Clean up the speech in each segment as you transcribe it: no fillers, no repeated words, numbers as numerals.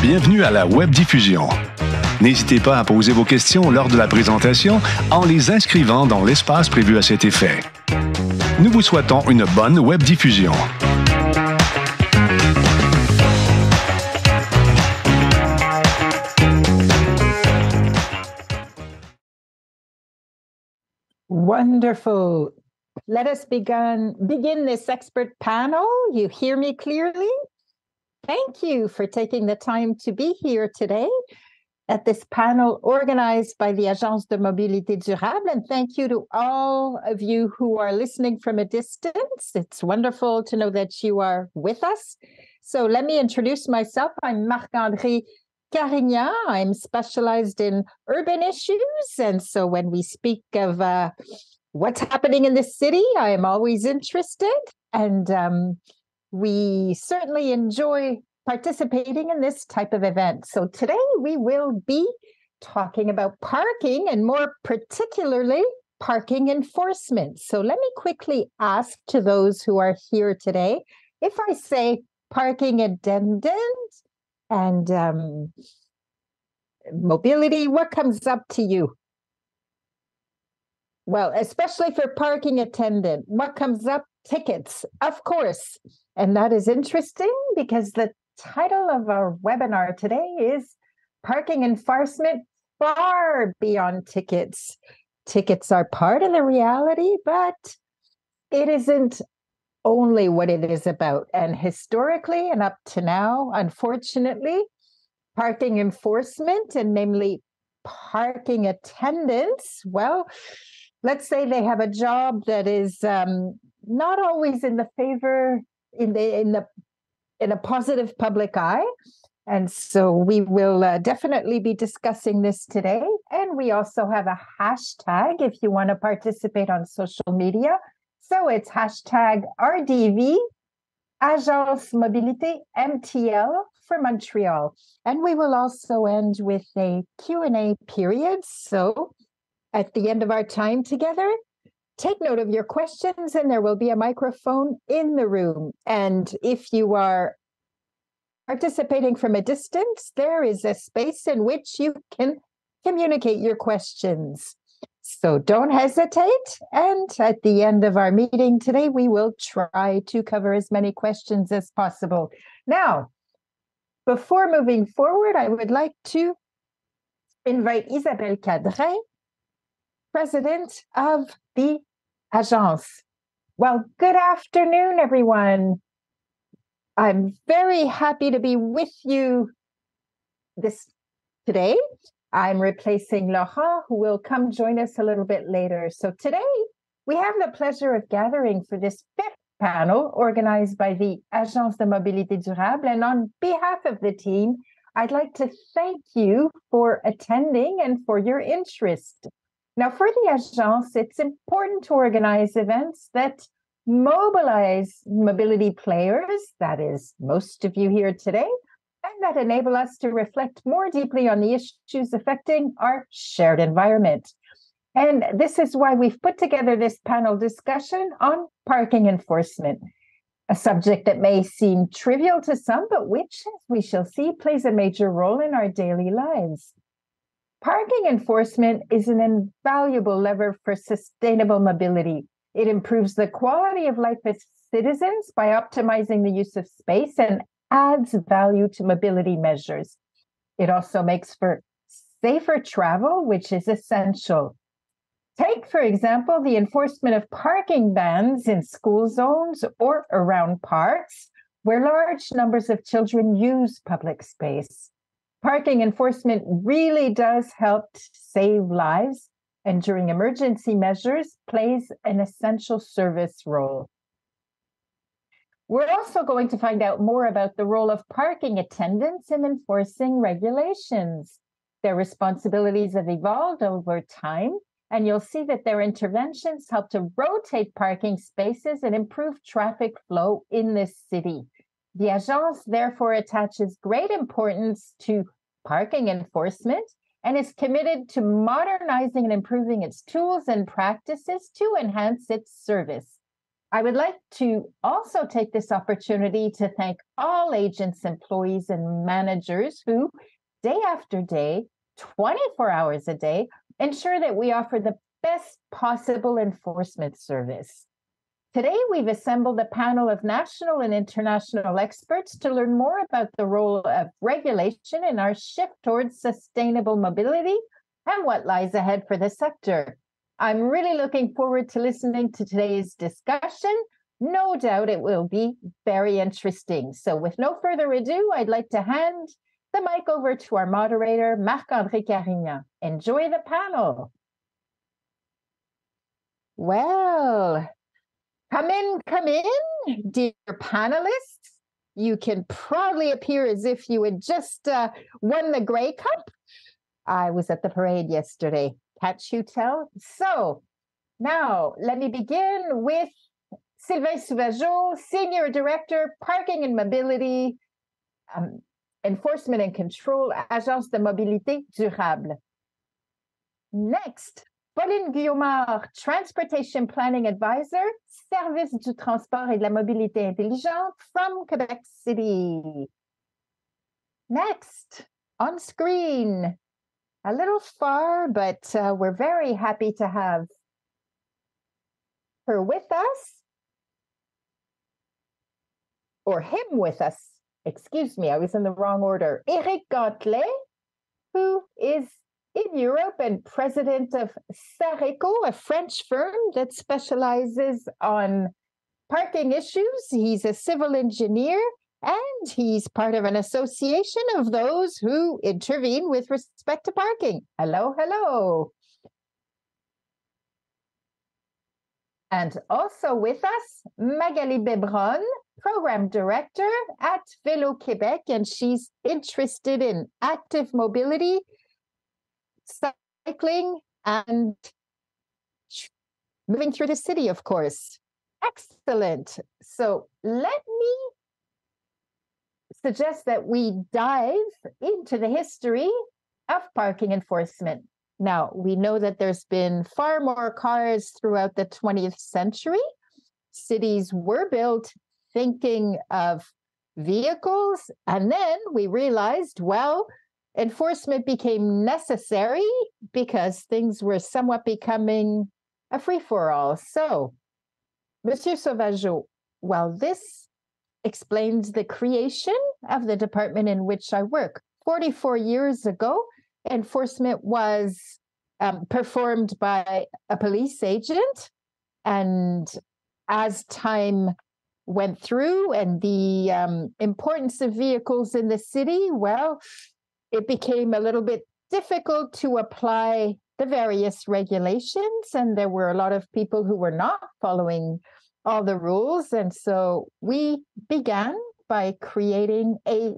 Bienvenue à la webdiffusion. N'hésitez pas à poser vos questions lors de la présentation en les inscrivant dans l'espace prévu à cet effet. Nous vous souhaitons une bonne webdiffusion. Wonderful. Let us begin this expert panel. You hear me clearly? Thank you for taking the time to be here today at this panel organized by the Agence de Mobilité Durable. And thank you to all of you who are listening from a distance. It's wonderful to know that you are with us. So let me introduce myself. I'm Marc-André Carignan. I'm specialized in urban issues. And so when we speak of what's happening in the city, I am always interested. And we certainly enjoy participating in this type of event. So today we will be talking about parking and more particularly parking enforcement. So let me quickly ask to those who are here today, if I say parking attendant and mobility, what comes up to you? Well, especially for parking attendant, what comes up? Tickets, of course. And that is interesting because the title of our webinar today is Parking Enforcement Far Beyond Tickets. Tickets are part of the reality, but it isn't only what it is about. And historically and up to now, unfortunately, parking enforcement and namely parking attendants, well, let's say they have a job that is not always in the favor in a positive public eye. And so we will definitely be discussing this today. And we also have a hashtag if you want to participate on social media. So it's hashtag RDV Agence Mobilité MTL for Montreal. And we will also end with a Q&A period. So at the end of our time together, take note of your questions and there will be a microphone in the room. And if you are participating from a distance, there is a space in which you can communicate your questions. So don't hesitate. And at the end of our meeting today, we will try to cover as many questions as possible. Now, before moving forward, I would like to invite Isabelle Cadret, President of the Agence. Well, good afternoon, everyone. I'm very happy to be with you today. I'm replacing Laurent, who will come join us a little bit later. So today, we have the pleasure of gathering for this fifth panel organized by the Agence de Mobilité Durable. And on behalf of the team, I'd like to thank you for attending and for your interest. Now, for the Agence, it's important to organize events that mobilize mobility players, that is, most of you here today, and that enable us to reflect more deeply on the issues affecting our shared environment. And this is why we've put together this panel discussion on parking enforcement, a subject that may seem trivial to some, but which, as we shall see, plays a major role in our daily lives. Parking enforcement is an invaluable lever for sustainable mobility. It improves the quality of life of citizens by optimizing the use of space and adds value to mobility measures. It also makes for safer travel, which is essential. Take, for example, the enforcement of parking bans in school zones or around parks where large numbers of children use public space. Parking enforcement really does help save lives and during emergency measures plays an essential service role. We're also going to find out more about the role of parking attendants in enforcing regulations. Their responsibilities have evolved over time, and you'll see that their interventions help to rotate parking spaces and improve traffic flow in this city. The Agence therefore attaches great importance to parking enforcement and is committed to modernizing and improving its tools and practices to enhance its service. I would like to also take this opportunity to thank all Agence employees and managers who, day after day, 24 hours a day, ensure that we offer the best possible enforcement service. Today, we've assembled a panel of national and international experts to learn more about the role of regulation in our shift towards sustainable mobility and what lies ahead for the sector. I'm really looking forward to listening to today's discussion. No doubt it will be very interesting. So with no further ado, I'd like to hand the mic over to our moderator, Marc-André Carignan. Enjoy the panel. Well, come in, dear panelists. You can proudly appear as if you had just won the Grey Cup. I was at the parade yesterday. Can't you tell? So now let me begin with Sylvain Sauvageau, Senior Director, Parking and Mobility, Enforcement and Control, Agence de Mobilité Durable. Next, Pauline Guillaumard, Transportation Planning Advisor, Service du Transport et de la Mobilité Intelligente from Quebec City. Next, on screen, a little far, but we're very happy to have her with us, or him with us. Excuse me, I was in the wrong order. Éric Gantelet, who is in Europe and president of Sareco, a French firm that specializes on parking issues. He's a civil engineer, and he's part of an association of those who intervene with respect to parking. Hello, hello. And also with us, Magali Bebron, program director at Vélo Québec, and she's interested in active mobility, cycling, and moving through the city, of course. Excellent. So let me suggest that we dive into the history of parking enforcement. Now, we know that there's been far more cars throughout the 20th century. Cities were built thinking of vehicles, and then we realized, well, enforcement became necessary because things were somewhat becoming a free-for-all. So, Monsieur Sauvageau, well, this explains the creation of the department in which I work. 44 years ago, enforcement was performed by a police agent. And as time went through and the importance of vehicles in the city, well, it became a little bit difficult to apply the various regulations. And there were a lot of people who were not following all the rules. And so we began by creating a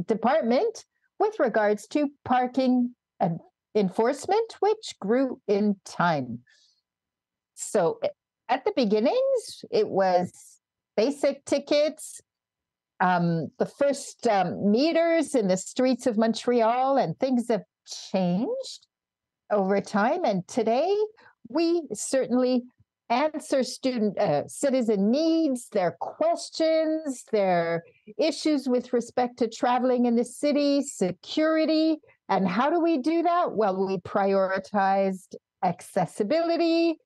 department with regards to parking enforcement, which grew in time. So at the beginnings, it was basic tickets, the first meters in the streets of Montreal, and things have changed over time. And today, we certainly answer citizen needs, their questions, their issues with respect to traveling in the city, security. And how do we do that? Well, we prioritized accessibility,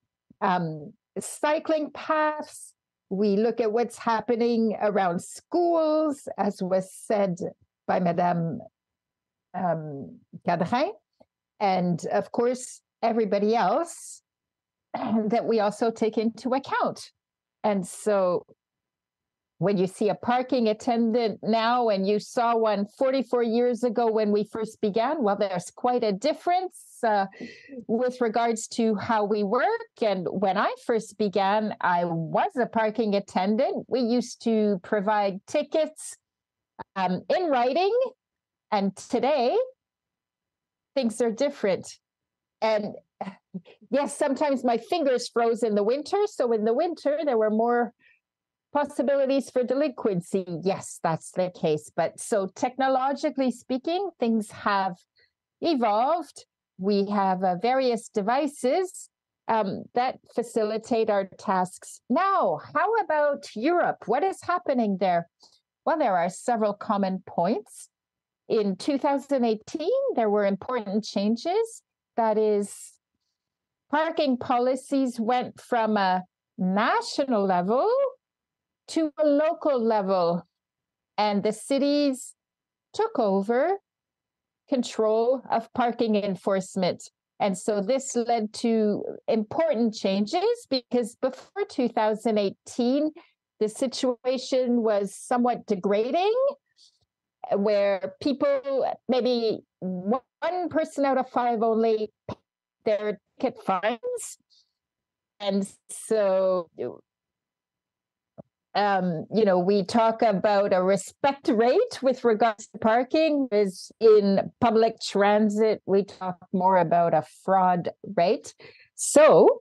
cycling paths. We look at what's happening around schools, as was said by Madame Cadrin. And of course, everybody else that we also take into account. And so when you see a parking attendant now and you saw one 44 years ago when we first began, well, there's quite a difference with regards to how we work. And when I first began, I was a parking attendant. We used to provide tickets in writing. And today, things are different. And yes, sometimes my fingers froze in the winter. So in the winter, there were more possibilities for delinquency. Yes, that's the case. But so technologically speaking, things have evolved. We have various devices that facilitate our tasks. Now, how about Europe? What is happening there? Well, there are several common points. In 2018, there were important changes. That is, parking policies went from a national level to a local level, and the cities took over control of parking enforcement. And so this led to important changes because before 2018, the situation was somewhat degrading, where people, maybe one person out of five only paid their ticket fines. And so we talk about a respect rate with regards to parking. Is in public transit, we talk more about a fraud rate. So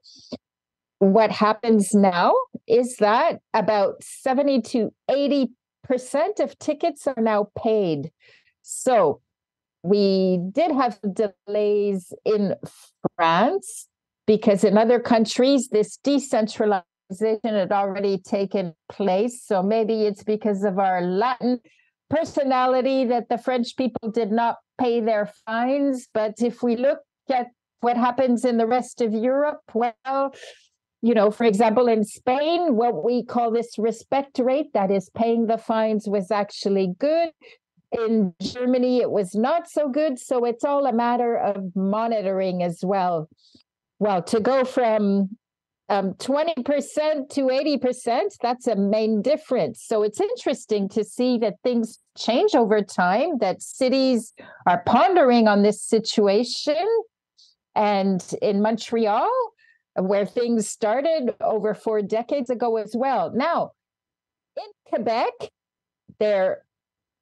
what happens now is that about 70 to 80% of tickets are now paid. So we did have delays in France because in other countries, this decentralization had already taken place. So maybe it's because of our Latin personality that the French people did not pay their fines. But if we look at what happens in the rest of Europe, well, for example, in Spain, what we call this respect rate, that is paying the fines, was actually good. In Germany, it was not so good. So it's all a matter of monitoring as well. Well, to go from 20% to 80%, that's a main difference. So it's interesting to see that things change over time, that cities are pondering on this situation. And in Montreal, where things started over 4 decades ago as well. Now, in Quebec, there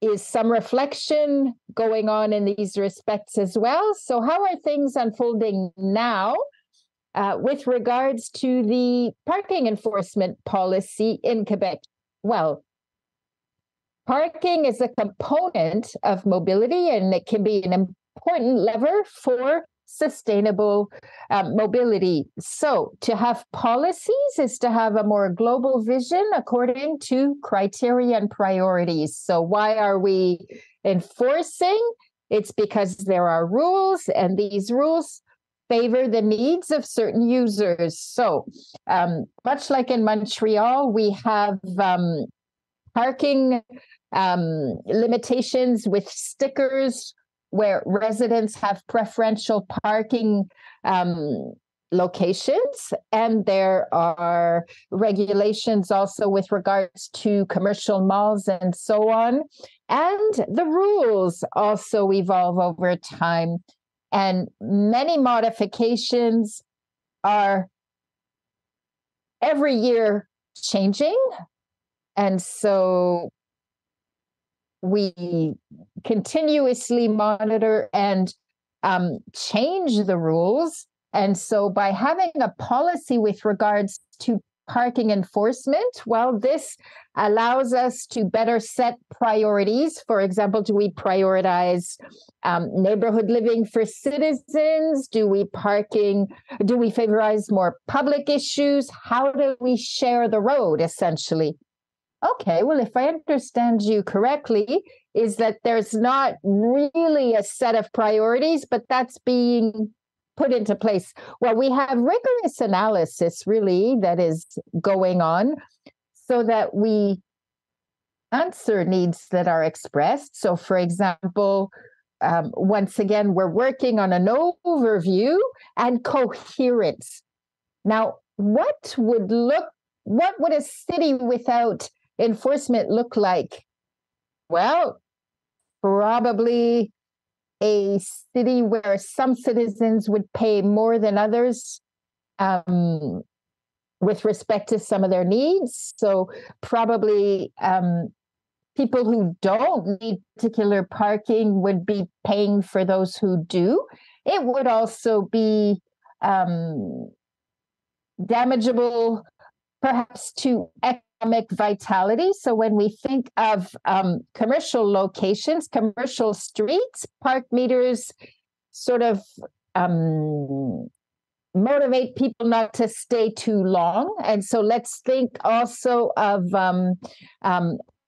is some reflection going on in these respects as well. So how are things unfolding now with regards to the parking enforcement policy in Quebec? Well, parking is a component of mobility, and it can be an important lever for sustainable mobility. So to have policies is to have a more global vision according to criteria and priorities. So why are we enforcing? It's because there are rules, and these rules favor the needs of certain users. So much like in Montreal, we have parking limitations with stickers where residents have preferential parking locations. And there are regulations also with regards to commercial malls and so on. And the rules also evolve over time. And many modifications are every year changing. And so we continuously monitor and change the rules. And so by having a policy with regards to parking enforcement, well, this allows us to better set priorities. For example, do we prioritize neighborhood living for citizens? Do we favorize more public issues? How do we share the road, essentially? Okay, well, if I understand you correctly, is that there's not really a set of priorities, but that's being put into place. Well, we have rigorous analysis, really, that is going on so that we answer needs that are expressed. So, for example, once again, we're working on an overview and coherence. Now, what would a city without enforcement look like? Well, probably a city where some citizens would pay more than others with respect to some of their needs. So probably people who don't need particular parking would be paying for those who do. It would also be damageable perhaps to economic vitality. So when we think of commercial locations, commercial streets, park meters sort of motivate people not to stay too long. And so let's think also of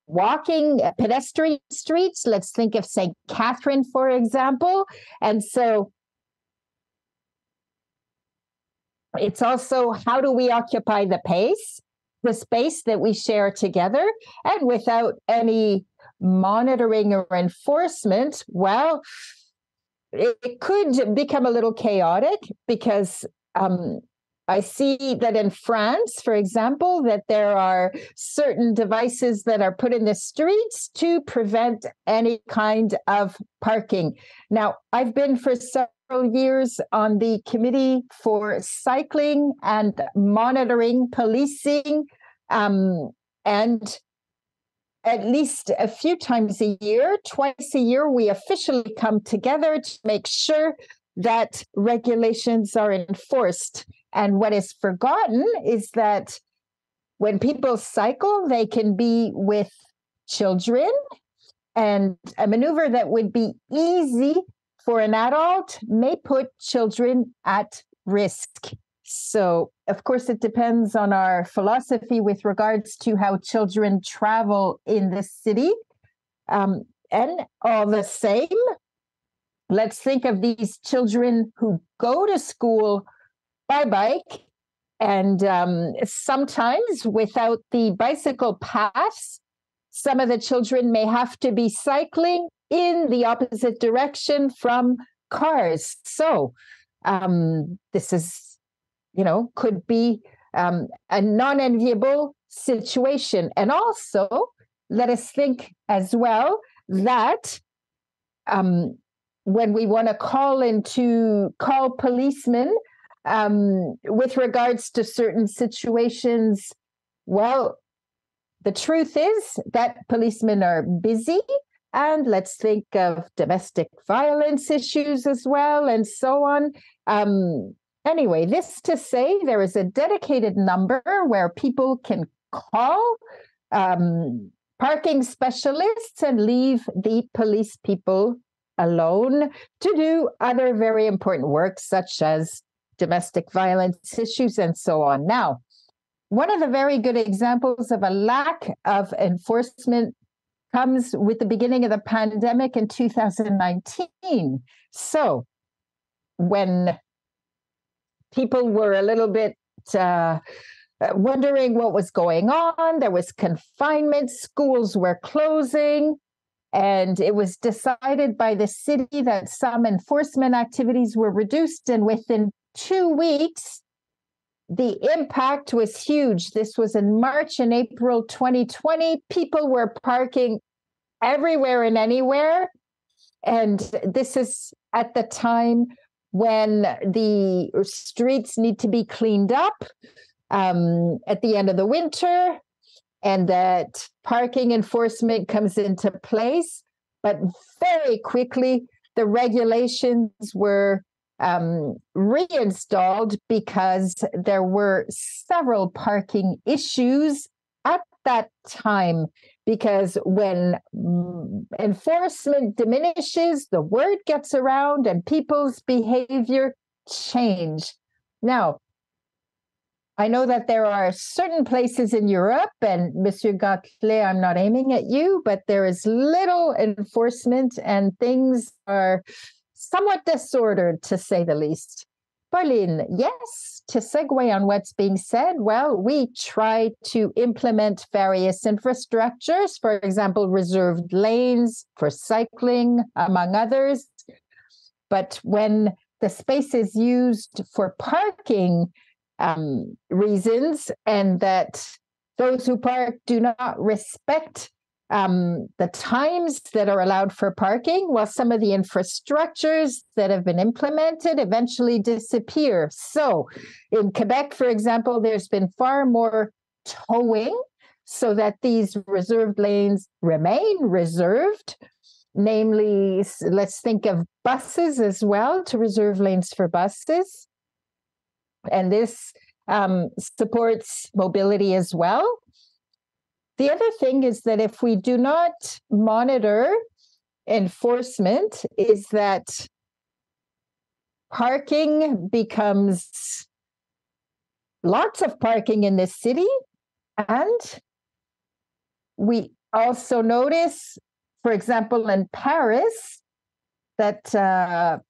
walking pedestrian streets. Let's think of St. Catherine, for example. And so it's also, how do we occupy the space that we share together? And without any monitoring or enforcement, well, it could become a little chaotic, because I see that in France, for example, that there are certain devices that are put in the streets to prevent any kind of parking. Now, I've been for several years on the committee for cycling and monitoring, policing, and at least a few times a year, twice a year, we officially come together to make sure that regulations are enforced. And what is forgotten is that when people cycle, they can be with children, and a maneuver that would be easy for an adult may put children at risk. So, of course, it depends on our philosophy with regards to how children travel in the city. And all the same, let's think of these children who go to school by bike, and sometimes without the bicycle paths, some of the children may have to be cycling in the opposite direction from cars. So this is, could be a non-enviable situation. And also, let us think as well that when we want to call policemen with regards to certain situations, well, the truth is that policemen are busy. And let's think of domestic violence issues as well, and so on. Anyway, this to say, there is a dedicated number where people can call parking specialists and leave the police people alone to do other very important work, such as domestic violence issues and so on. Now, one of the very good examples of a lack of enforcement comes with the beginning of the pandemic in 2019. So when people were a little bit wondering what was going on, there was confinement, schools were closing, and it was decided by the city that some enforcement activities were reduced. And within 2 weeks, the impact was huge. This was in March and April 2020. People were parking everywhere and anywhere. And this is at the time when the streets need to be cleaned up at the end of the winter, and that parking enforcement comes into place. But very quickly, the regulations were reinstalled because there were several parking issues at that time. Because when enforcement diminishes, the word gets around and people's behavior change. Now, I know that there are certain places in Europe, and Monsieur Gatelet, I'm not aiming at you, but there is little enforcement and things are somewhat disordered, to say the least. Pauline, yes, to segue on what's being said, well, we try to implement various infrastructures, for example, reserved lanes for cycling, among others. But when the space is used for parking reasons, and that those who park do not respect the times that are allowed for parking, while some of the infrastructures that have been implemented eventually disappear. So in Quebec, for example, there's been far more towing so that these reserved lanes remain reserved. Namely, let's think of buses as well, to reserve lanes for buses. And this supports mobility as well. The other thing is that if we do not monitor enforcement, is that parking becomes lots of parking in the city. And we also notice, for example, in Paris, that 10%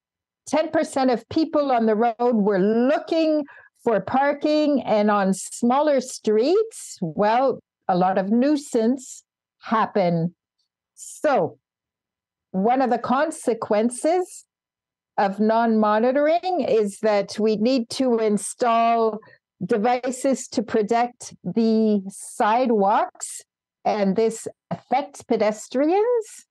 of people on the road were looking for parking, and on smaller streets, well, a lot of nuisance happen. So one of the consequences of non-monitoring is that we need to install devices to protect the sidewalks, and this affects pedestrians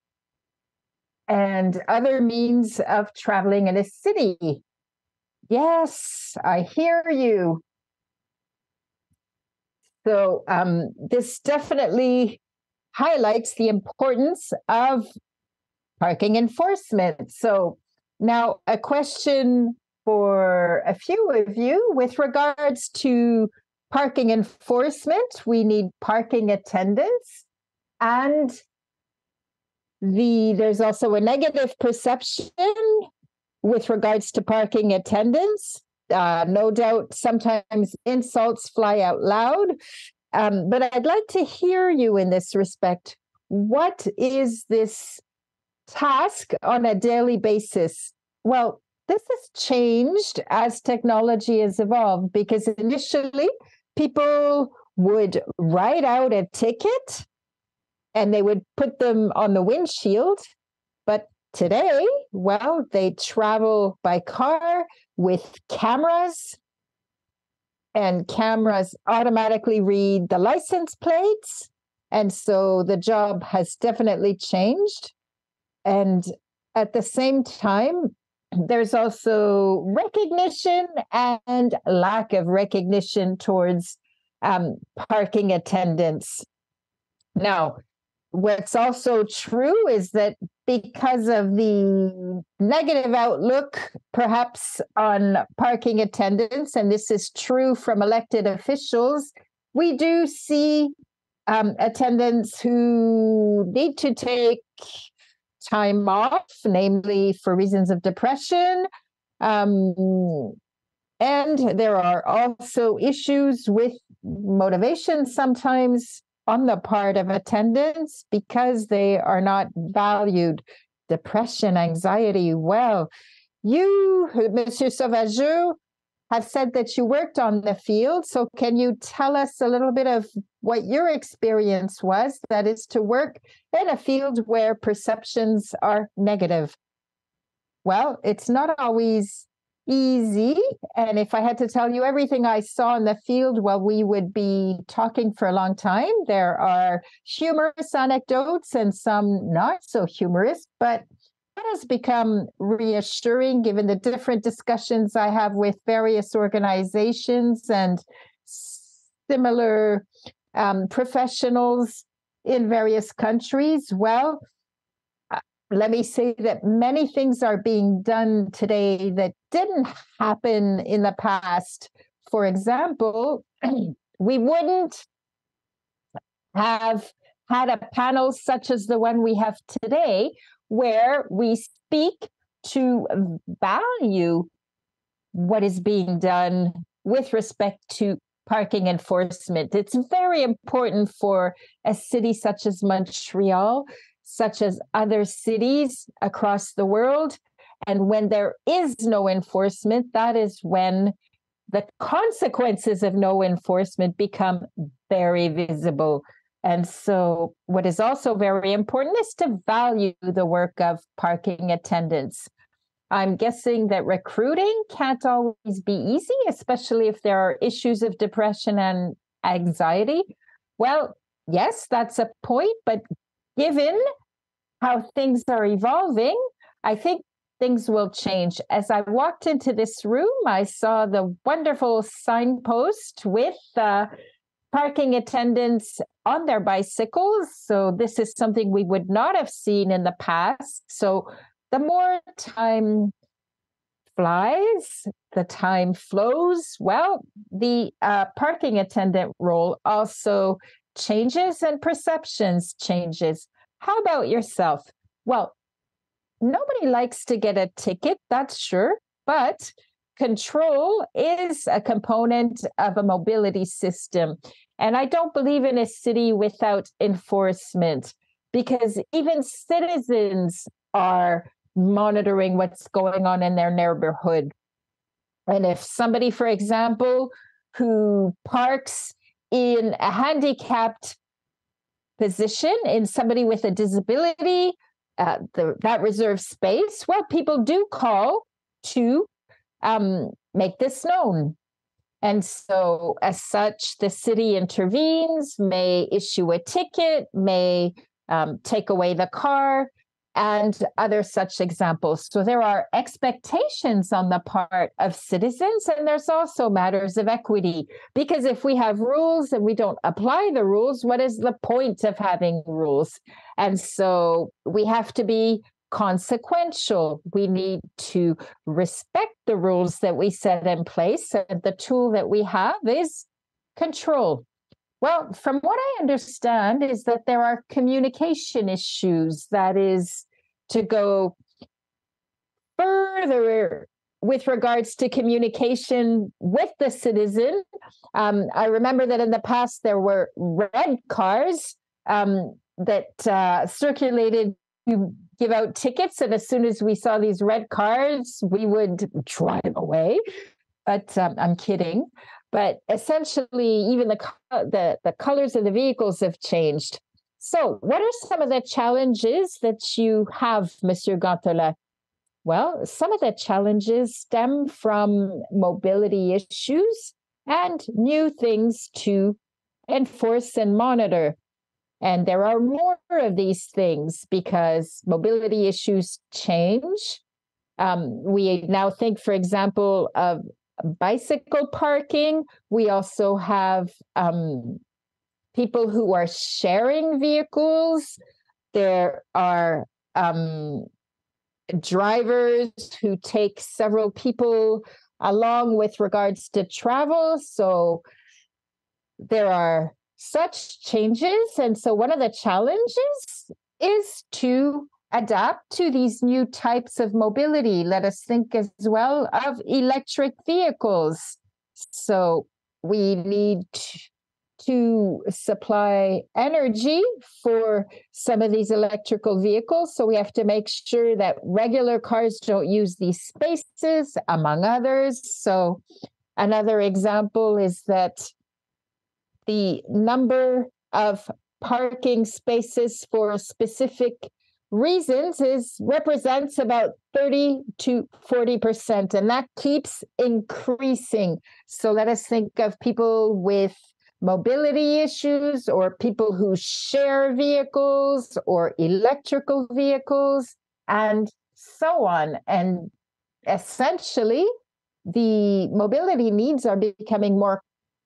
and other means of traveling in a city. Yes, I hear you. So this definitely highlights the importance of parking enforcement. So now a question for a few of you with regards to parking enforcement. We need parking attendants, and there's also a negative perception with regards to parking attendants. No doubt sometimes insults fly out loud, but I'd like to hear you in this respect. What is this task on a daily basis? Well, this has changed as technology has evolved, because initially people would write out a ticket and they would put them on the windshield. But today, well, they travel by car with cameras, and cameras automatically read the license plates. And so the job has definitely changed. And at the same time, there's also recognition and lack of recognition towards parking attendants. Now, what's also true is that because of the negative outlook, perhaps, on parking attendants, and this is true from elected officials, we do see attendants who need to take time off, namely for reasons of depression. And there are also issues with motivation sometimes on the part of attendants because they are not valued. Depression, anxiety. Well, you, Monsieur Sauvageux, have said that you worked on the field. So can you tell us a little bit of what your experience was, that is to work in a field where perceptions are negative? Well, it's not always easy. And if I had to tell you everything I saw in the field, well, we would be talking for a long time. There are humorous anecdotes and some not so humorous, but that has become reassuring given the different discussions I have with various organizations and similar professionals in various countries. Well, let me say that many things are being done today that didn't happen in the past. For example, we wouldn't have had a panel such as the one we have today, where we speak to value what is being done with respect to parking enforcement. It's very important for a city such as Montreal, such as other cities across the world. And when there is no enforcement, that is when the consequences of no enforcement become very visible. And so what is also very important is to value the work of parking attendants. I'm guessing that recruiting can't always be easy, especially if there are issues of depression and anxiety. Well, yes, that's a point, but given how things are evolving, I think things will change. As I walked into this room, I saw the wonderful signpost with parking attendants on their bicycles. So this is something we would not have seen in the past. So the more time flies, the time flows. Well, the parking attendant role also changes and perceptions changes. How about yourself? Well, nobody likes to get a ticket, that's sure. but control is a component of a mobility system. And I don't believe in a city without enforcement, because even citizens are monitoring what's going on in their neighborhood. And if somebody, for example, who parks in a handicapped position, in somebody with a disability, that reserved space, well, people do call to make this known. And so, as such, the city intervenes, may issue a ticket, may take away the car, and other such examples. So there are expectations on the part of citizens, and there's also matters of equity. Because if we have rules and we don't apply the rules, what is the point of having rules? And so we have to be consequential. We need to respect the rules that we set in place. And the tool that we have is control. Well, from what I understand is that there are communication issues, that is, to go further with regards to communication with the citizen. I remember that in the past there were red cars that circulated to give out tickets. And as soon as we saw these red cars, we would drive away. But I'm kidding. But essentially, even the colors of the vehicles have changed. So what are some of the challenges that you have, Monsieur Gantola? Well, some of the challenges stem from mobility issues and new things to enforce and monitor. And there are more of these things because mobility issues change. We now think, for example, of bicycle parking. We also have people who are sharing vehicles. There are drivers who take several people along with regards to travel. So there are such changes. And so one of the challenges is to adapt to these new types of mobility. Let us think as well of electric vehicles. So we need to supply energy for some of these electrical vehicles. So we have to make sure that regular cars don't use these spaces, among others. So another example is that the number of parking spaces for specific reasons represents about 30 to 40%, and that keeps increasing. So let us think of people with mobility issues, or people who share vehicles or electrical vehicles, and so on. And essentially, the mobility needs are becoming more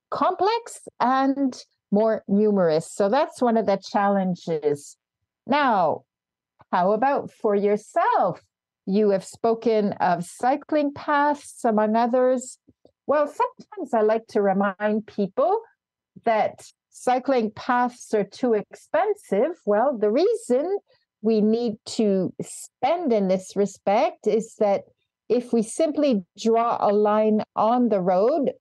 complex and more numerous. So that's one of the challenges. Now, how about for yourself? You have spoken of cycling paths, among others. Well, sometimes I like to remind people that cycling paths are too expensive. Well, the reason we need to spend in this respect is that if we simply draw a line on the road,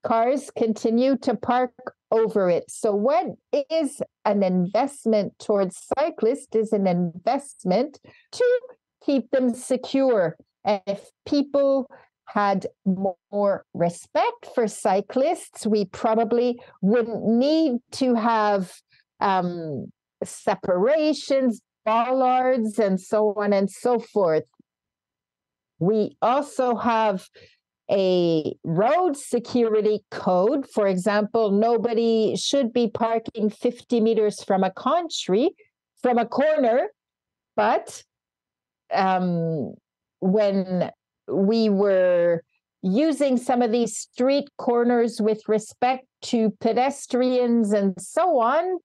cars continue to park over it. So what is an investment towards cyclists is an investment to keep them secure. And if people had more respect for cyclists, we probably wouldn't need to have separations, bollards, and so on and so forth. We also have a road security code. For example, nobody should be parking 50 meters from a corner. But when we were using some of these street corners with respect to pedestrians and so on,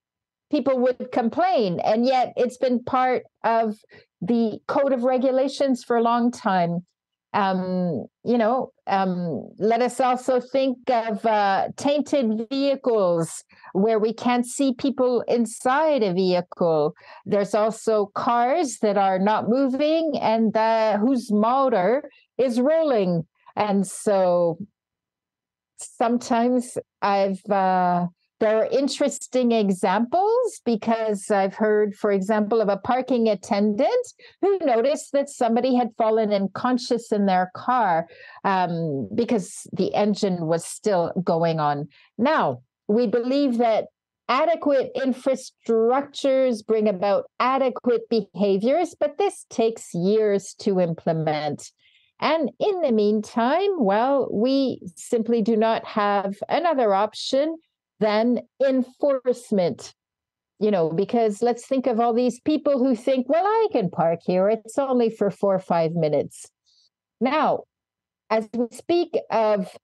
people would complain. And yet it's been part of the code of regulations for a long time. Let us also think of tainted vehicles where we can't see people inside a vehicle. There's also cars that are not moving and whose motor is rolling. And so sometimes there are interesting examples because I've heard, for example, of a parking attendant who noticed that somebody had fallen unconscious in their car because the engine was still going on. Now, we believe that adequate infrastructures bring about adequate behaviors, but this takes years to implement. And in the meantime, well, we simply do not have another option than enforcement, because let's think of all these people who think, well, I can park here. It's only for 4 or 5 minutes. Now, as we speak of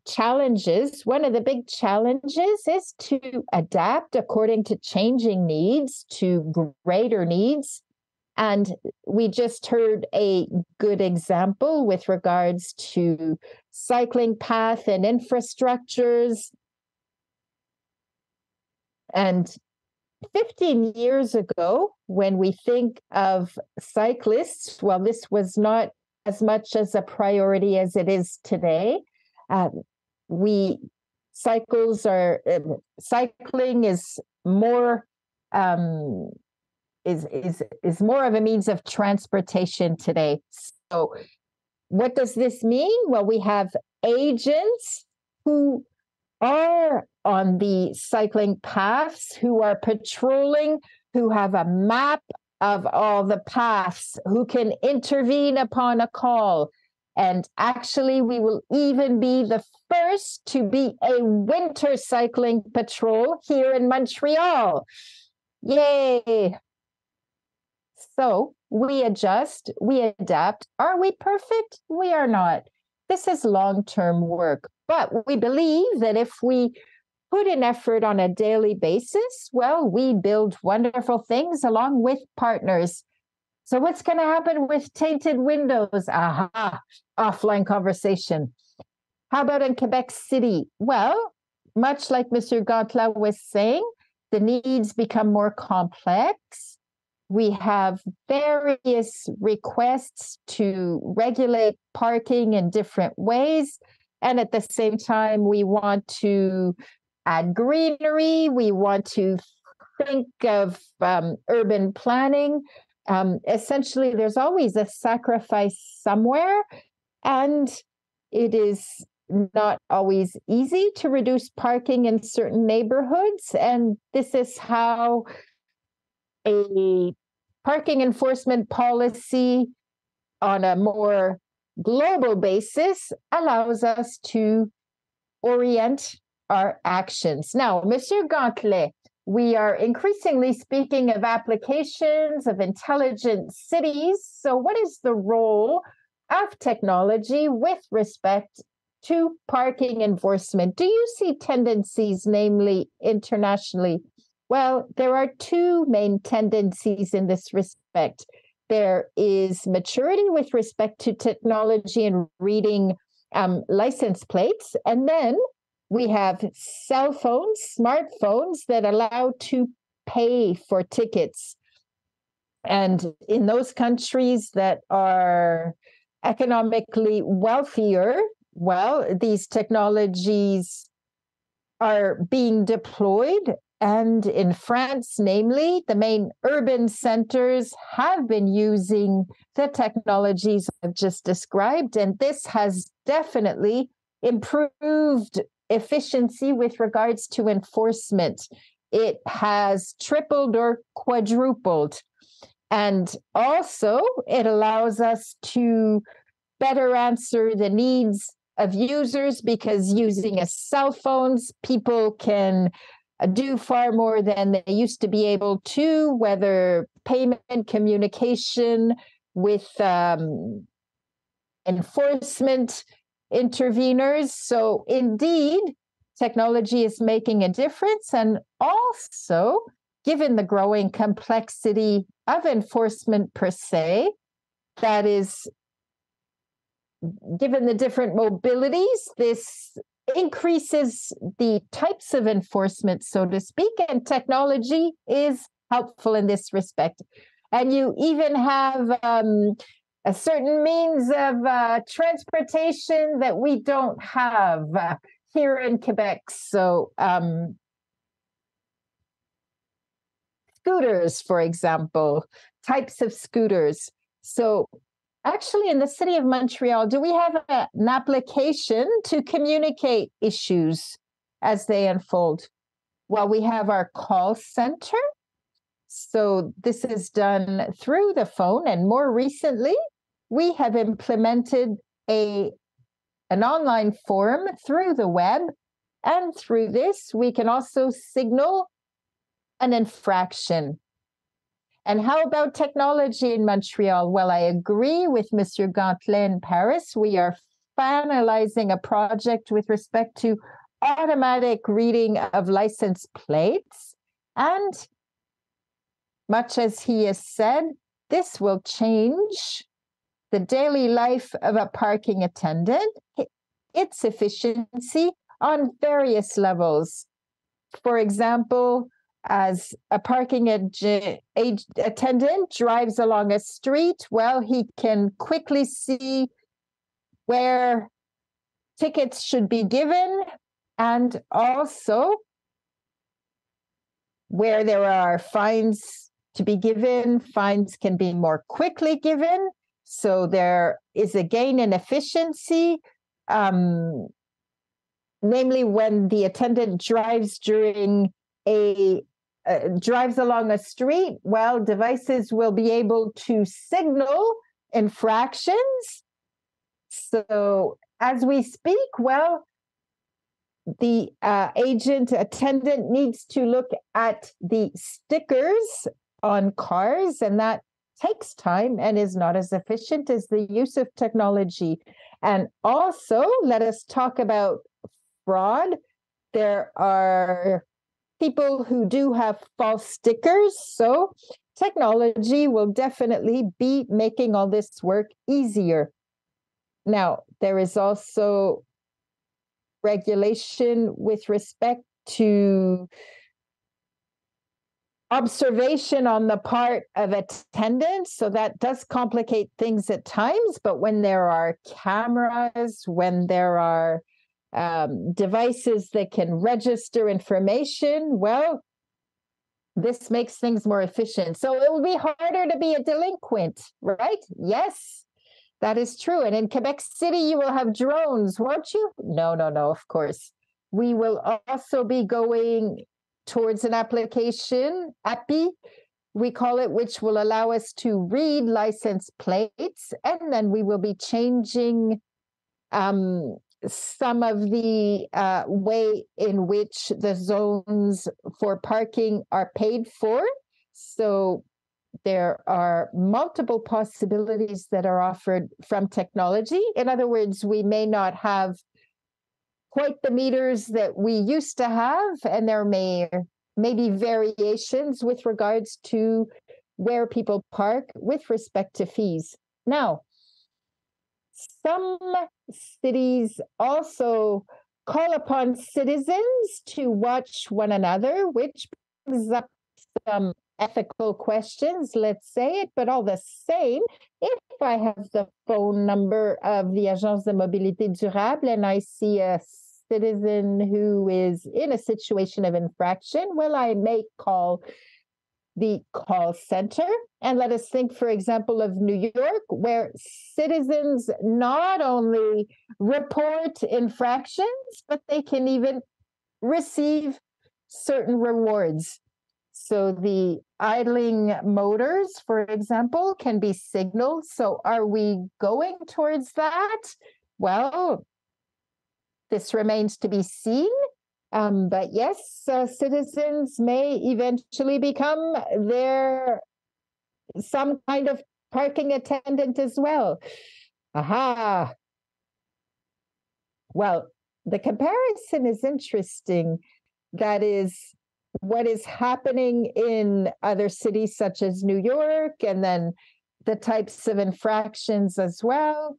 challenges, one of the big challenges is to adapt according to changing needs, to greater needs. And we just heard a good example with regards to cycling path and infrastructures. And 15 years ago, when we think of cyclists, well, this was not as much as a priority as it is today. Cycling is more is more of a means of transportation today. So what does this mean? Well, we have agents who are on the cycling paths, who are patrolling, who have a map of all the paths, who can intervene upon a call. And actually, we will even be the first to be a winter cycling patrol here in Montreal. Yay! So we adjust, we adapt. Are we perfect? We are not. This is long-term work, but we believe that if we put an effort on a daily basis, well, we build wonderful things along with partners. So what's going to happen with tainted windows? Aha, offline conversation. How about in Quebec City? Well, much like Mr. Gantla was saying, the needs become more complex. We have various requests to regulate parking in different ways. And at the same time, we want to add greenery. We want to think of urban planning. Essentially, there's always a sacrifice somewhere. And it is not always easy to reduce parking in certain neighborhoods. And this is how a parking enforcement policy on a more global basis allows us to orient our actions. Now, Monsieur Gantelet, we are increasingly speaking of applications of intelligent cities. So what is the role of technology with respect to parking enforcement? Do you see tendencies, namely internationally? Well, there are two main tendencies in this respect. There is maturity with respect to technology and reading license plates. And then we have cell phones, smartphones that allow to pay for tickets. And in those countries that are economically wealthier, well, these technologies are being deployed. And in France, namely, the main urban centers have been using the technologies I've just described. And this has definitely improved efficiency with regards to enforcement. It has tripled or quadrupled. And also, it allows us to better answer the needs of users because using a cell phones, people can do far more than they used to be able to, whether payment, communication with enforcement interveners. So indeed, technology is making a difference. And also, given the growing complexity of enforcement per se, that is given the different mobilities, this increases the types of enforcement, so to speak, and technology is helpful in this respect. And you even have a certain means of transportation that we don't have here in Quebec. So scooters, for example, types of scooters. So actually, in the city of Montreal, do we have an application to communicate issues as they unfold? Well, we have our call center. So this is done through the phone. And more recently, we have implemented an online form through the web. And through this, we can also signal an infraction. And how about technology in Montreal? Well, I agree with Monsieur Gantelet in Paris. We are finalizing a project with respect to automatic reading of license plates. And much as he has said, this will change the daily life of a parking attendant, its efficiency on various levels. For example, as a parking attendant drives along a street, well, he can quickly see where tickets should be given and also where there are fines to be given. Fines can be more quickly given. So there is a gain in efficiency, namely when the attendant drives drives along a street, well, devices will be able to signal infractions. So as we speak, well, the agent attendant needs to look at the stickers on cars, and that takes time and is not as efficient as the use of technology. And also, let us talk about fraud. There are people who do have false stickers, so technology will definitely be making all this work easier. Now, there is also regulation with respect to observation on the part of attendants, so that does complicate things at times. But when there are cameras, when there are devices that can register information, well, this makes things more efficient. So it will be harder to be a delinquent, right? Yes, that is true. And in Quebec City, you will have drones, won't you? No, of course. We will also be going towards an application, API, we call it, which will allow us to read license plates. And then we will be changing some of the way in which the zones for parking are paid for. So there are multiple possibilities that are offered from technology. In other words, we may not have quite the meters that we used to have, and there may be variations with regards to where people park with respect to fees. Now, some cities also call upon citizens to watch one another, which brings up some ethical questions, let's say it, but all the same, if I have the phone number of the Agence de Mobilité Durable and I see a citizen who is in a situation of infraction, well, I may call the call center. And let us think, for example, of New York, where citizens not only report infractions, but they can even receive certain rewards. So the idling motors, for example, can be signaled. So are we going towards that? Well, this remains to be seen. But yes, citizens may eventually become some kind of parking attendant as well. Aha. Well, the comparison is interesting. That is what is happening in other cities such as New York, and then the types of infractions as well.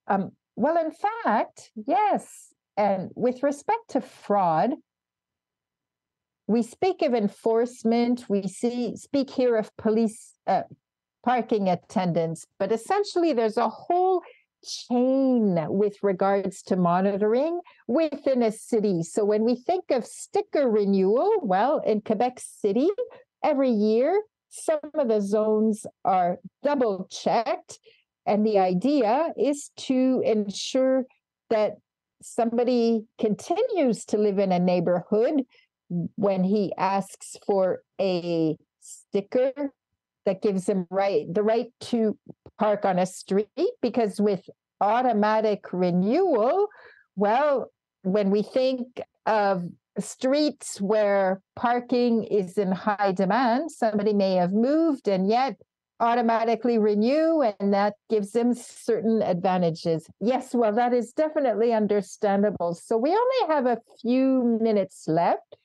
Well, in fact, yes. And with respect to fraud, we speak of enforcement, speak here of police parking attendants, but essentially there's a whole chain with regards to monitoring within a city. So when we think of sticker renewal, well, in Quebec City, every year, some of the zones are double checked. And the idea is to ensure that somebody continues to live in a neighborhood when he asks for a sticker that gives him the right to park on a street, because with automatic renewal, well, when we think of streets where parking is in high demand, somebody may have moved and yet automatically renew, and that gives them certain advantages. Yes, well, that is definitely understandable. So we only have a few minutes left.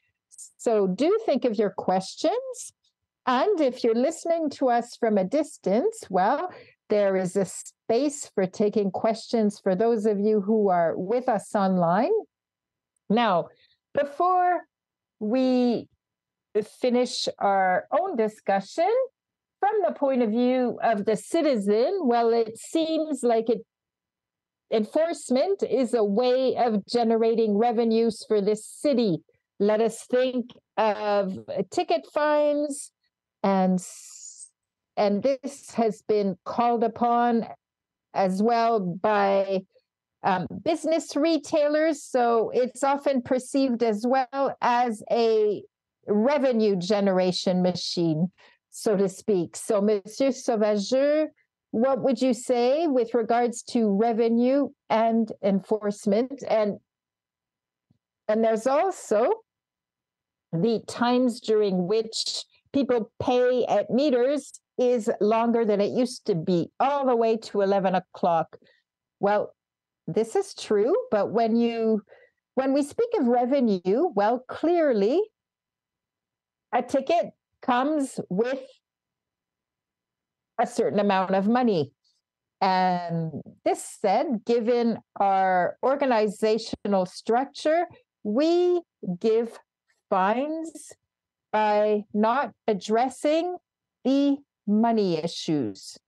So do think of your questions. And if you're listening to us from a distance, well, there is a space for taking questions for those of you who are with us online. Now, before we finish our own discussion, from the point of view of the citizen, well, it seems like enforcement is a way of generating revenues for this city. Let us think of ticket fines, and this has been called upon as well by business retailers. So it's often perceived as well as a revenue generation machine, so to speak. So, Monsieur Sauvageux, what would you say with regards to revenue and enforcement? And there's also the times during which people pay at meters is longer than it used to be, all the way to 11 o'clock. Well, this is true, but when we speak of revenue, well, clearly a ticket comes with a certain amount of money. And this said, given our organizational structure, we give fines by not addressing the money issues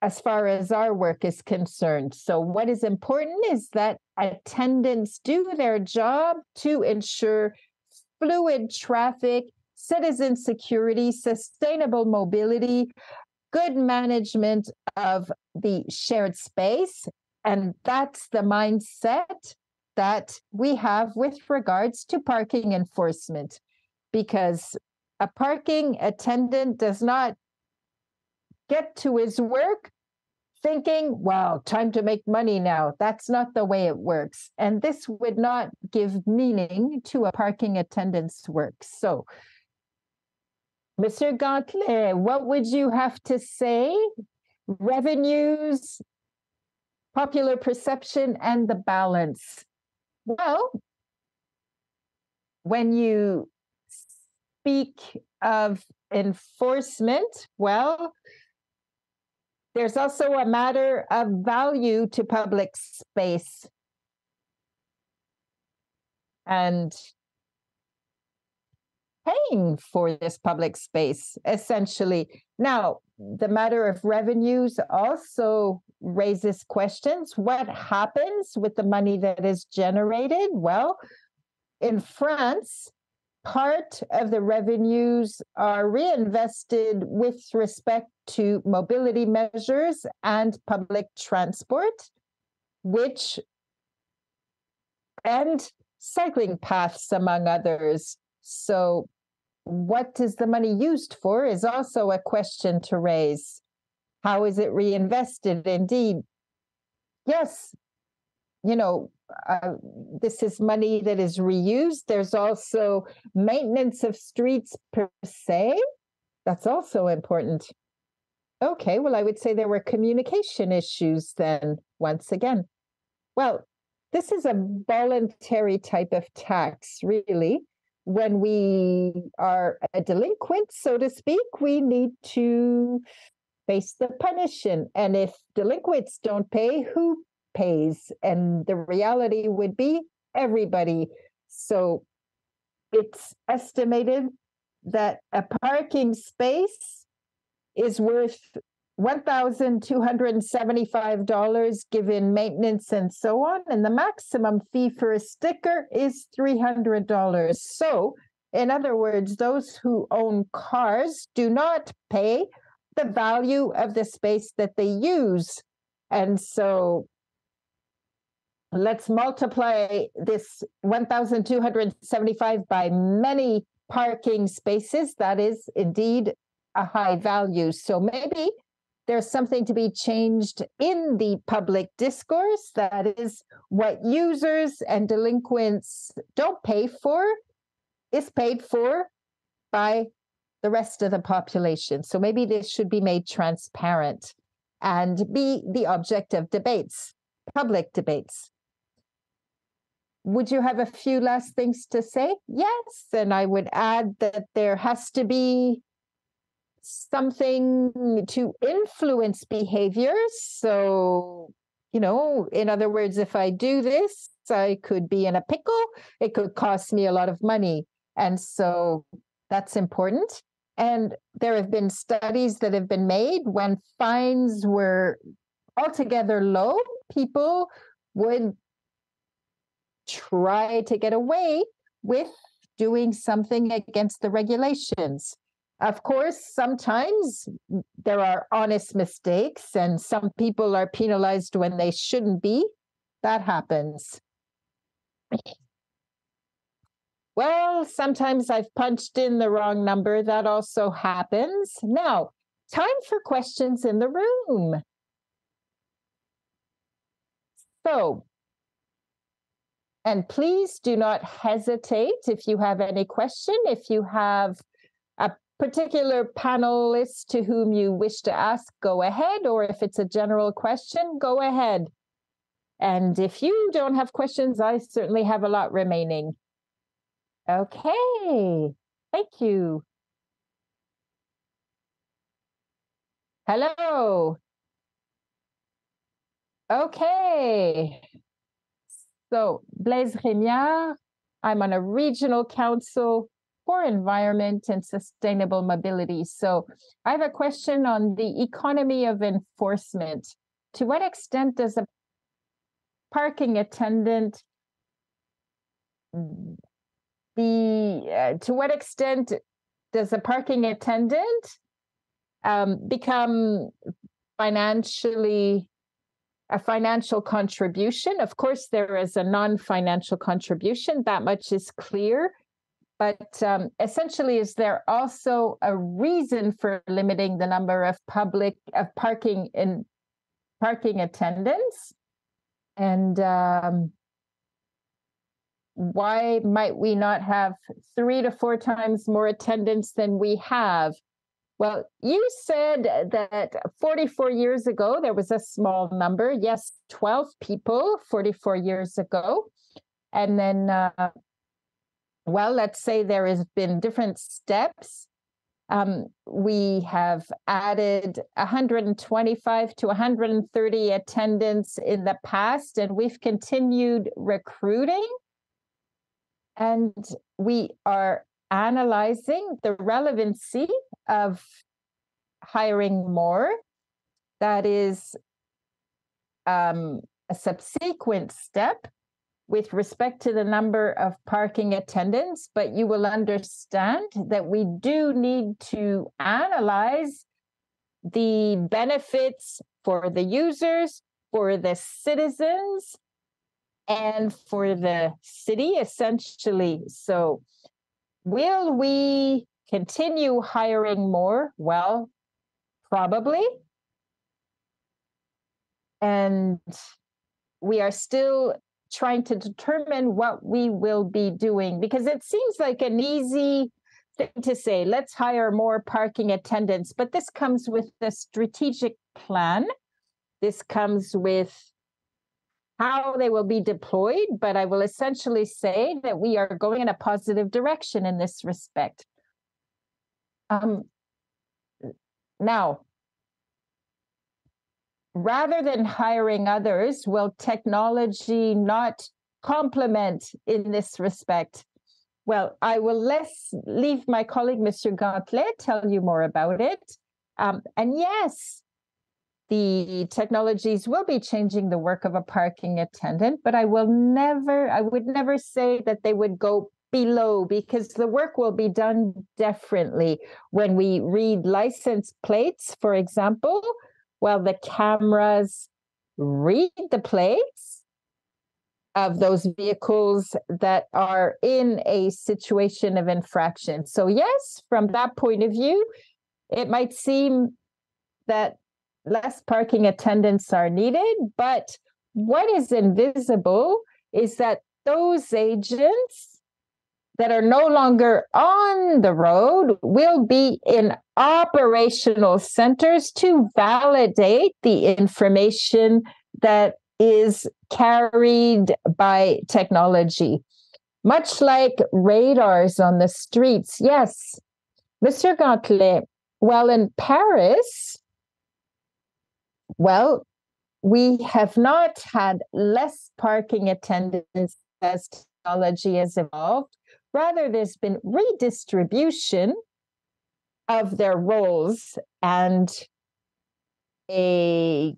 as far as our work is concerned. So what is important is that attendants do their job to ensure fluid traffic, citizen security, sustainable mobility, good management of the shared space. And that's the mindset that we have with regards to parking enforcement, because a parking attendant does not get to his work thinking, wow, time to make money now. That's not the way it works. And this would not give meaning to a parking attendant's work. So, Monsieur Gantelet, what would you have to say? Revenues, popular perception, and the balance. Well, when you speak of enforcement, well, there's also a matter of value to public space. And paying for this public space, essentially. Now, the matter of revenues also raises questions. What happens with the money that is generated? Well, in France, part of the revenues are reinvested with respect to mobility measures and public transport, and cycling paths, among others. So what is the money used for is also a question to raise. How is it reinvested? Indeed, yes, this is money that is reused. There's also maintenance of streets per se. That's also important. Okay, well, I would say there were communication issues then, once again. Well, this is a voluntary type of tax, really. When we are a delinquent, so to speak, we need to face the punishment. And if delinquents don't pay, who pays? And the reality would be everybody. So it's estimated that a parking space is worth $1,275 given maintenance and so on. And the maximum fee for a sticker is $300. So, in other words, those who own cars do not pay the value of the space that they use. And so let's multiply this 1,275 by many parking spaces. That is indeed a high value. So maybe there's something to be changed in the public discourse. That is, what users and delinquents don't pay for is paid for by the rest of the population. So maybe this should be made transparent and be the object of debates, public debates. Would you have a few last things to say? Yes, and I would add that there has to be something to influence behaviors. So, in other words, if I do this, I could be in a pickle. It could cost me a lot of money. And so that's important. And there have been studies that have been made when fines were altogether low, people would try to get away with doing something against the regulations. Of course, sometimes there are honest mistakes and some people are penalized when they shouldn't be. That happens. Well, sometimes I've punched in the wrong number. That also happens. Now, time for questions in the room. So, and please do not hesitate if you have any question. If you have a particular panelist to whom you wish to ask, go ahead. Or if it's a general question, go ahead. And if you don't have questions, I certainly have a lot remaining. Okay, thank you. Hello. Okay. So, Blaise Rémiard, I'm on a regional council for environment and sustainable mobility. So, I have a question on the economy of enforcement. To what extent does a parking attendant to what extent does a parking attendant become a financial contribution? Of course, there is a non-financial contribution, that much is clear. But essentially, is there also a reason for limiting the number of parking attendants? And why might we not have 3 to 4 times more attendants than we have? Well, you said that 44 years ago, there was a small number. Yes, 12 people 44 years ago. And then, well, let's say there has been different steps. We have added 125 to 130 attendants in the past, and we've continued recruiting. And we are analyzing the relevancy of hiring more. That is a subsequent step with respect to the number of parking attendants, but you will understand that we do need to analyze the benefits for the users, for the citizens, and for the city, essentially. So will we continue hiring more? Well, probably. And we are still trying to determine what we will be doing, because it seems like an easy thing to say, let's hire more parking attendants. But this comes with a strategic plan. This comes with how they will be deployed, but I will essentially say that we are going in a positive direction in this respect. Now, rather than hiring others, will technology not complement in this respect? Well, I will leave my colleague, Monsieur Gantelet, tell you more about it. And yes, the technologies will be changing the work of a parking attendant, but I would never say that they would go below, because the work will be done differently. When we read license plates, for example, well, the cameras read the plates of those vehicles that are in a situation of infraction. So yes, from that point of view, it might seem that less parking attendants are needed, but what is invisible is that those agents that are no longer on the road will be in operational centers to validate the information that is carried by technology. Much like radars on the streets. Yes, Monsieur Gantelet, well, in Paris, well, we have not had less parking attendants as technology has evolved. Rather, there's been redistribution of their roles and a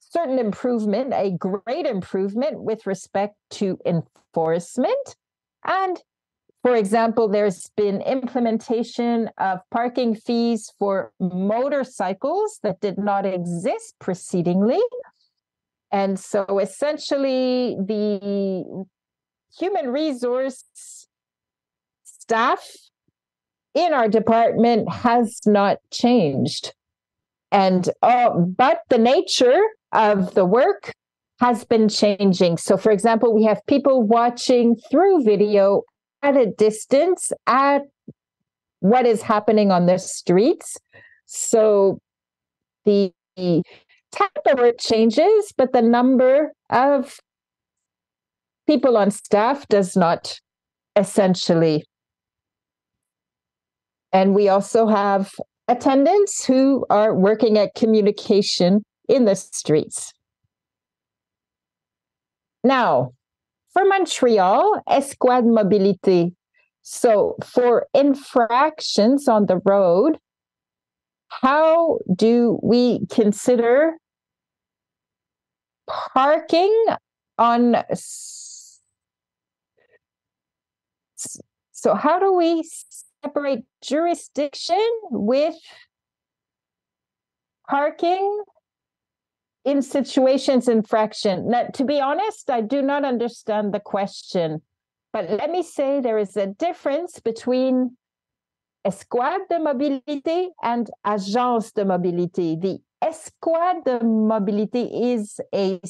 certain improvement, a great improvement with respect to enforcement. And for example, there's been implementation of parking fees for motorcycles that did not exist precedingly. And so essentially, the human resource staff in our department has not changed. And but the nature of the work has been changing. So, for example, we have people watching through video at a distance at what is happening on the streets. So the type of work changes, but the number of people on staff does not, essentially. And we also have attendants who are working at communication in the streets. Now, for Montreal, Escouade Mobilité. So for infractions on the road, how do we consider parking on? So how do we separate jurisdiction with parking in situations infraction? Now, to be honest, I do not understand the question, but let me say there is a difference between Escouade de Mobilité and Agence de Mobilité. The Escouade de Mobilité is a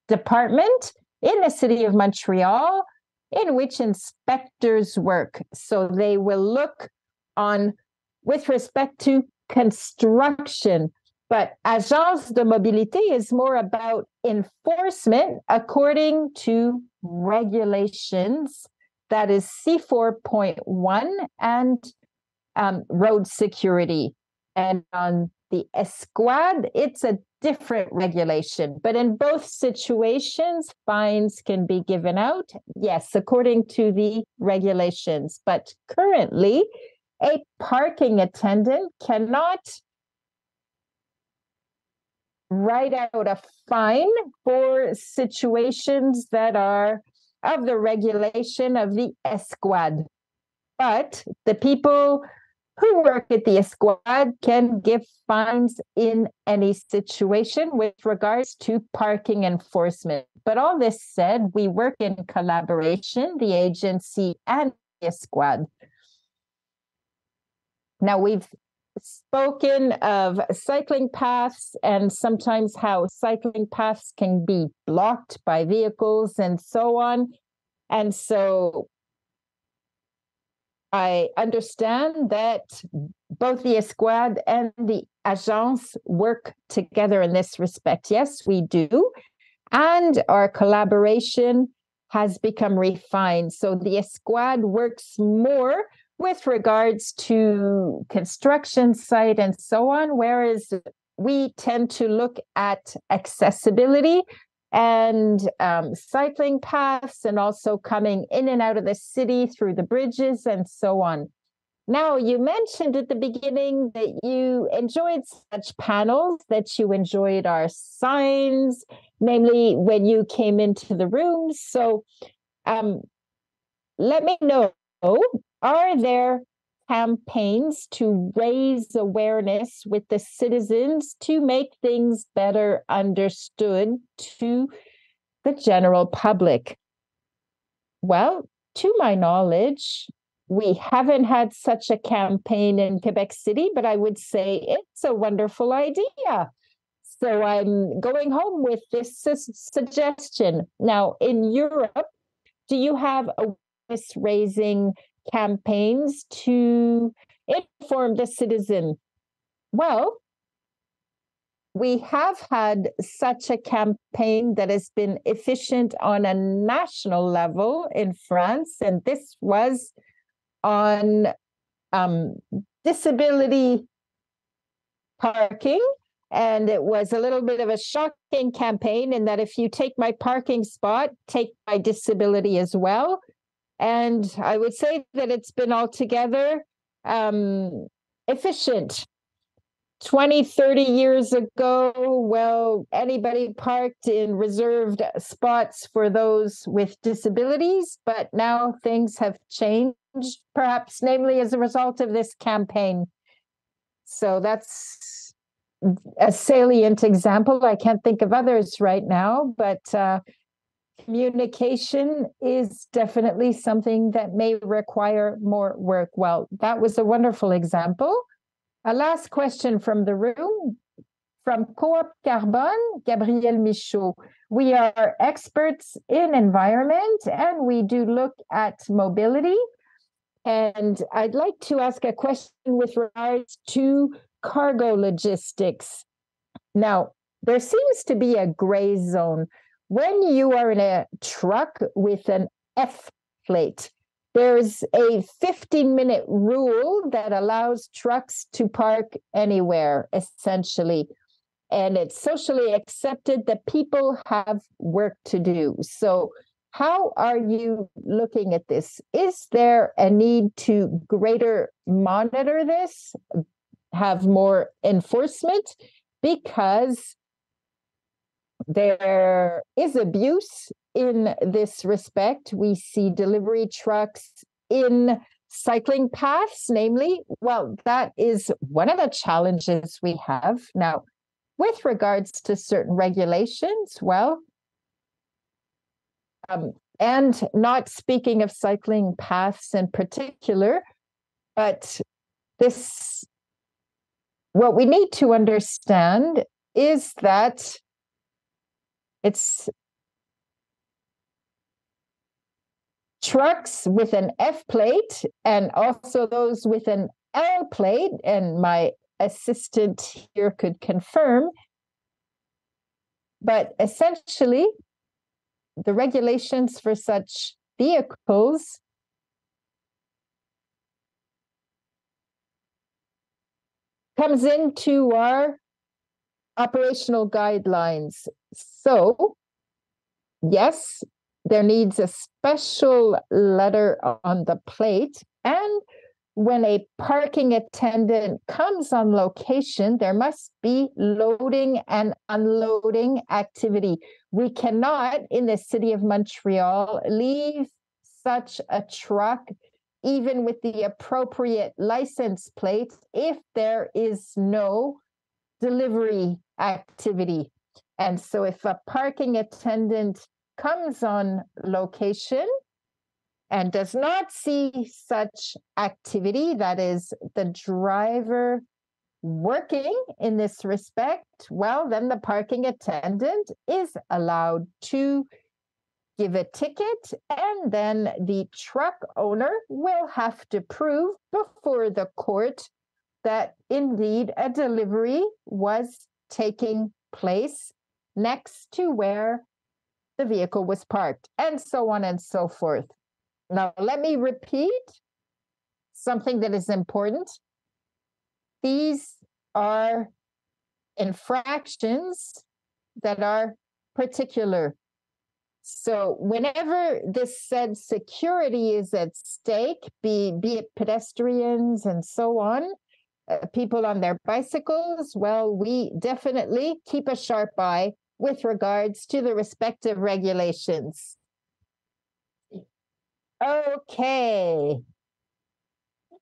department in the city of Montreal in which inspectors work. So they will look on with respect to construction. But Agence de Mobilité is more about enforcement according to regulations. That is C4.1 and road security. And on the Escouade, it's a different regulation. But in both situations, fines can be given out, yes, according to the regulations. But currently, a parking attendant cannot write out a fine for situations that are of the regulation of the Escouade. But the people who work at the Escouade can give fines in any situation with regards to parking enforcement. But all this said, we work in collaboration, the agency and the Escouade. Now, we've spoken of cycling paths and sometimes how cycling paths can be blocked by vehicles and so on. And so I understand that both the Escouade and the Agence work together in this respect. Yes, we do. And our collaboration has become refined. So the Escouade works more with regards to construction site and so on, whereas we tend to look at accessibility and cycling paths, and also coming in and out of the city through the bridges and so on. Now, you mentioned at the beginning that you enjoyed such panels, that you enjoyed our signs, namely when you came into the rooms. So let me know, are there campaigns to raise awareness with the citizens to make things better understood to the general public? Well, to my knowledge, we haven't had such a campaign in Quebec City, but I would say it's a wonderful idea. So I'm going home with this suggestion. Now, in Europe, do you have awareness raising campaigns to inform the citizen? Well, we have had such a campaign that has been efficient on a national level in France, and this was on disability parking. And it was a little bit of a shocking campaign in that if you take my parking spot, take my disability as well. And I would say that it's been altogether efficient. 20, 30 years ago, well, anybody parked in reserved spots for those with disabilities, but now things have changed, perhaps namely as a result of this campaign. So that's a salient example. I can't think of others right now, but communication is definitely something that may require more work. Well, that was a wonderful example. A last question from the room, from Coop Carbone, Gabriel Michaud. We are experts in environment and we do look at mobility. And I'd like to ask a question with regards to cargo logistics. Now, there seems to be a gray zone. When you are in a truck with an F plate, there's a 15-minute rule that allows trucks to park anywhere, essentially. And it's socially accepted that people have work to do. So how are you looking at this? Is there a need to greater monitor this, have more enforcement? Because there is abuse in this respect. We see delivery trucks in cycling paths, namely. Well, that is one of the challenges we have. Now, with regards to certain regulations, well, and not speaking of cycling paths in particular, but what we need to understand is that it's trucks with an F plate and also those with an L plate, and my assistant here could confirm. But essentially, the regulations for such vehicles comes into our operational guidelines. So, yes, there needs a special letter on the plate. And when a parking attendant comes on location, there must be loading and unloading activity. We cannot, in the city of Montreal, leave such a truck, even with the appropriate license plate, if there is no delivery activity. And so if a parking attendant comes on location and does not see such activity, that is the driver working in this respect, well, then the parking attendant is allowed to give a ticket, and then the truck owner will have to prove before the court that indeed a delivery was taking place next to where the vehicle was parked, and so on and so forth. Now, let me repeat something that is important. These are infractions that are particular. So whenever this said security is at stake, be it pedestrians and so on, people on their bicycles, well, we definitely keep a sharp eye with regards to the respective regulations. Okay.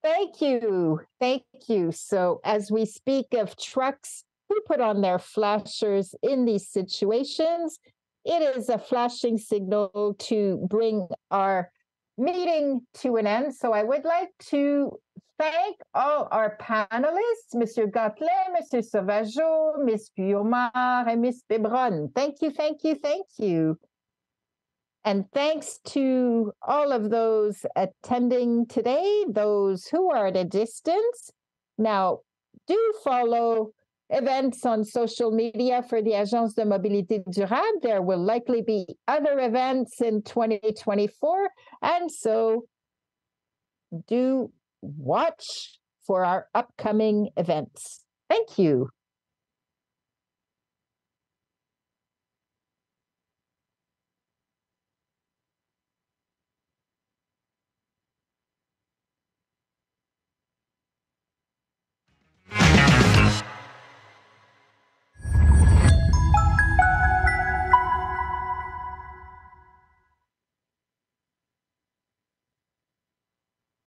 Thank you. Thank you. So as we speak of trucks who put on their flashers in these situations, it is a flashing signal to bring our meeting to an end. So I would like to thank all our panelists, Mr. Gatelet, Mr. Sauvageau, Ms. Guillaumard, and Ms. Bibron. Thank you, thank you, thank you. And thanks to all of those attending today, those who are at a distance. Now, do follow events on social media for the Agence de Mobilité Durable. There will likely be other events in 2024. And so do watch for our upcoming events. Thank you.